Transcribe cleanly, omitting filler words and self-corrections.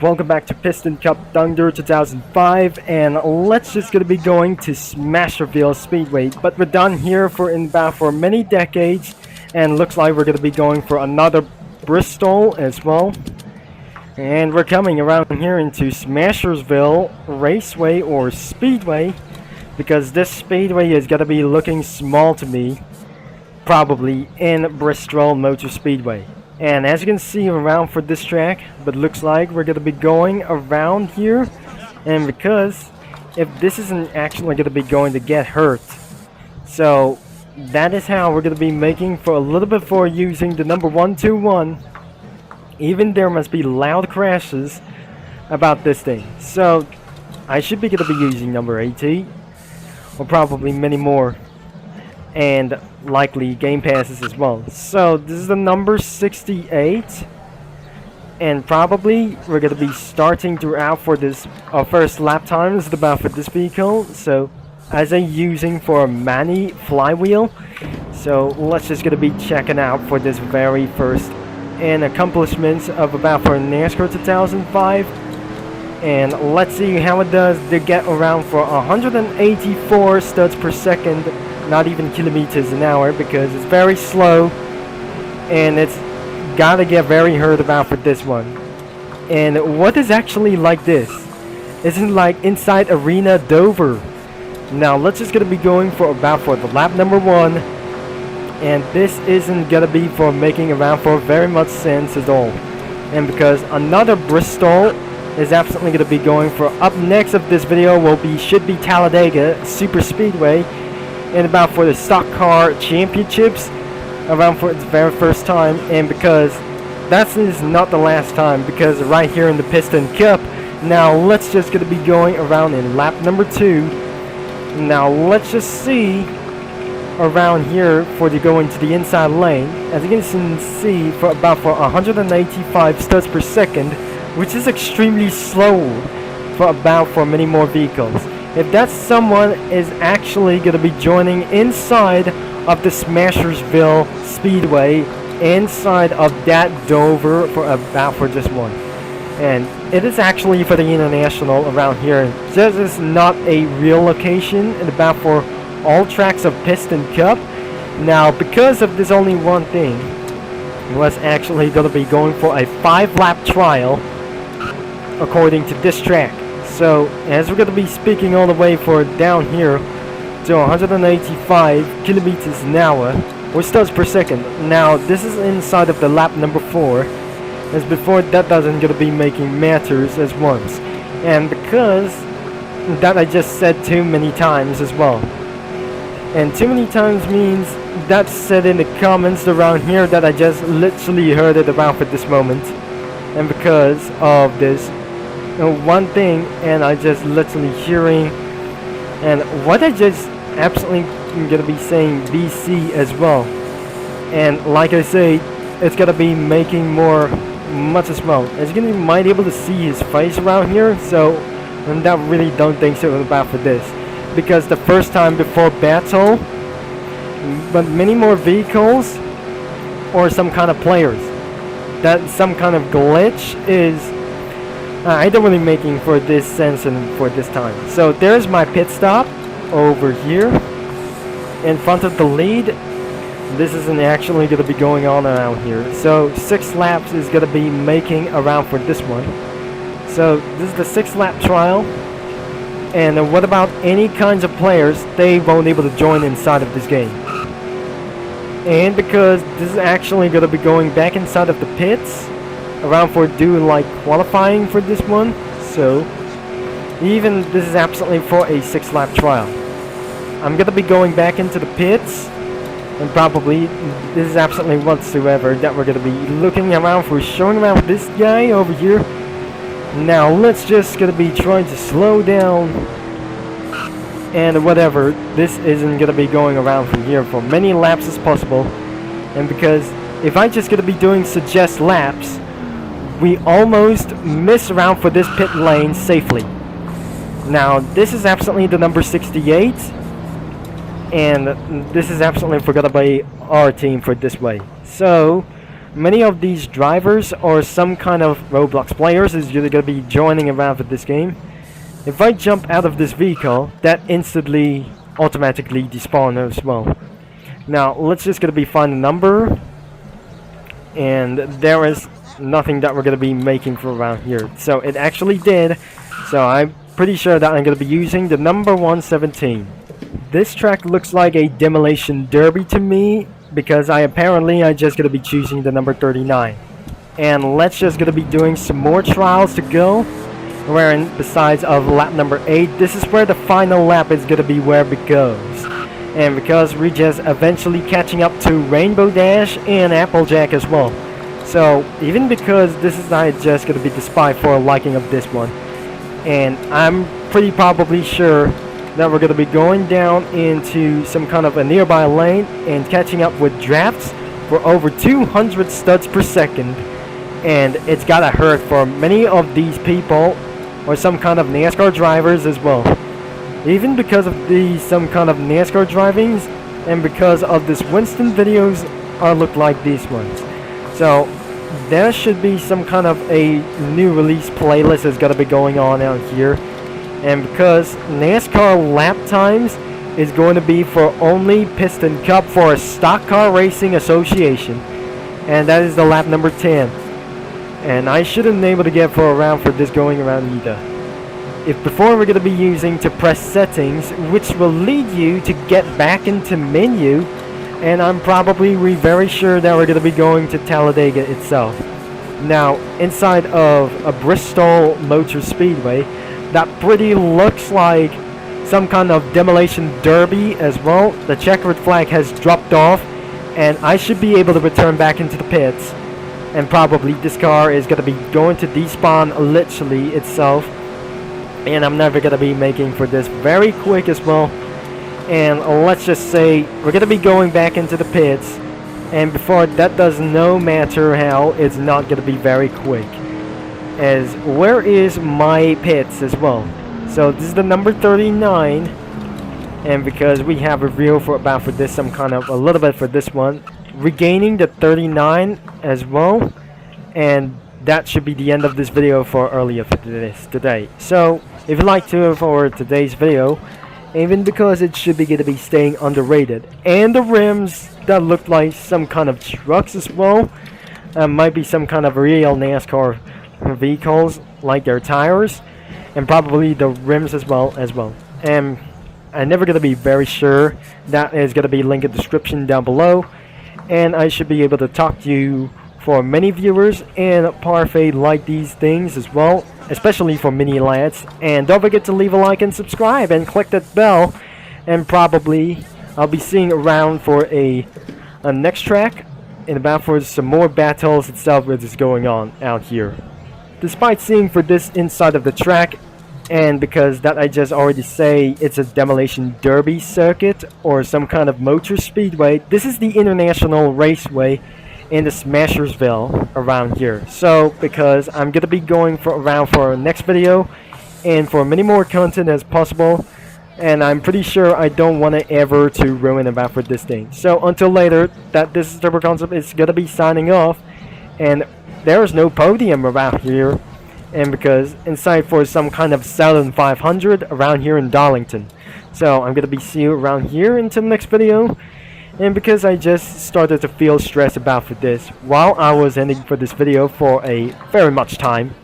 Welcome back to Piston Cup Thunder 2005, and let's just gonna be going to Smasherville Speedway. But we're done here for many decades, and looks like we're gonna be going for another Bristol as well. And we're coming around here into Smasherville Raceway or Speedway, because this speedway is gonna be looking small to me, probably in Bristol Motor Speedway. And as you can see around for this track, but looks like we're gonna be going around here, and because if this isn't actually gonna be going to get hurt, so that is how we're gonna be making for a little bit for using the number 121. Even there must be loud crashes about this thing, so I should be gonna be using number 80 or probably many more, and likely game passes as well. So this is the number 68, and probably we're gonna be starting throughout for this first lap time is about for this vehicle. So as I'm using for a Manny flywheel, so let's just gonna be checking out for this very first and accomplishments of about for NASCAR 2005, and let's see how it does to get around for 184 studs per second. Not even kilometers an hour, because it's very slow and it's gotta get very hurt about for this one. And what is actually like this isn't like inside Arena Dover. Now let's just gonna be going for about for the lap number 1, and this isn't gonna be for making around for very much sense at all. And because another Bristol is absolutely gonna be going for up next of this video should be Talladega Super Speedway, and about for the stock car championships around for its very first time. And because that is not the last time, because right here in the Piston Cup. Now let's just gonna be going around in lap number 2. Now let's just see around here for the going to the inside lane. As you can see, for about for 185 studs per second, which is extremely slow for about for many more vehicles. If that someone is actually going to be joining inside of the Smasherville Speedway, inside of that Dover for about for this one. And it is actually for the international around here. This is not a real location and about for all tracks of Piston Cup. Now because of this only one thing, was actually going to be going for a 5-lap trial according to this track. So as we're going to be speaking all the way for down here to 185 kilometers an hour or studs per second. Now this is inside of the lap number 4, as before that doesn't going to be making matters as once, and because that I just said too many times as well, and too many times means that's said in the comments around here that I just literally heard it about for this moment, and because of this one thing, and I just literally hearing, and what I just absolutely gonna be saying BC as well, and like I say, it's gonna be making much as well. As you might be able to see his face around here, so and that really don't think so about for this, because the first time before battle, but many more vehicles or some kind of players, that some kind of glitch is I don't really making for this sense and for this time. So there's my pit stop over here in front of the lead. This isn't actually going to be going on around here. So 6 laps is going to be making around for this one. So this is the 6-lap trial. And what about any kinds of players? They won't be able to join inside of this game. And because this is actually going to be going back inside of the pits around for doing like qualifying for this one, so even this is absolutely for a 6-lap trial. I'm gonna be going back into the pits, and probably this is absolutely whatsoever that we're gonna be looking around for, showing around this guy over here. Now let's just gonna be trying to slow down and whatever, this isn't gonna be going around from here for many laps as possible. And because if I just gonna be doing suggest laps, we almost miss around for this pit lane safely. Now this is absolutely the number 68, and this is absolutely forgot about our team for this way. So many of these drivers or some kind of Roblox players is going to be joining around with this game. If I jump out of this vehicle, that instantly automatically despawns as well. Now let's just going to be find a number, and there is nothing that we're going to be making for around here. So it actually did. So I'm pretty sure that I'm going to be using the number 117. This track looks like a demolition derby to me, because I just going to be choosing the number 39. And let's just going to be doing some more trials to go. Wherein besides of lap number 8, this is where the final lap is going to be where it goes. And because we're just eventually catching up to Rainbow Dash and Applejack as well. So even because this is not just going to be the spy for liking of this one. And I'm pretty probably sure that we're going to be going down into some kind of a nearby lane and catching up with drafts for over 200 studs per second. And it's gotta hurt for many of these people or some kind of NASCAR drivers as well. Even because of some kind of NASCAR drivings, and because of this Winston videos look like these ones. So there should be some kind of a new release playlist that's gonna be going on out here. And because NASCAR lap times is going to be for only Piston Cup for a Stock Car Racing Association, and that is the lap number 10. And I shouldn't be able to get for around for this going around either. If before we're going to be using to press settings, which will lead you to get back into menu, and I'm probably very sure that we're going to be going to Talladega itself. Now, inside of a Bristol Motor Speedway, that pretty looks like some kind of demolition derby as well. The checkered flag has dropped off, and I should be able to return back into the pits. And probably this car is going to be going to despawn literally itself. And I'm never going to be making for this very quick as well. And let's just say we're going to be going back into the pits. And before that does no matter how, it's not going to be very quick. As where is my pits as well? So this is the number 39. And because we have a review for this some kind of a little bit for this one, regaining the 39 as well, and that should be the end of this video for earlier for this today. So if you'd like to for today's video, even because it should be going to be staying underrated, and the rims that look like some kind of trucks as well, might be some kind of real NASCAR vehicles like their tires, and probably the rims as well. And I'm never going to be very sure. That is going to be linked in the description down below. And I should be able to talk to you for many viewers and parfait like these things as well, especially for mini lads. And don't forget to leave a like and subscribe and click that bell. And probably I'll be seeing around for a next track and about for some more battles itself which is going on out here. Despite seeing for this inside of the track, and because that I just already say it's a demolition derby circuit or some kind of motor speedway, this is the International Raceway in the Smasherville around here. So because I'm gonna be going around for our next video and for many more content as possible, and I'm pretty sure I don't want to ever to ruin about for this thing. So until later, that this is Turbo Concept is gonna be signing off, and there is no podium around here. And because inside for some kind of 7500 around here in Darlington. So I'm gonna be see you around here until the next video. And because I just started to feel stressed about for this while I was ending for this video for a very much time.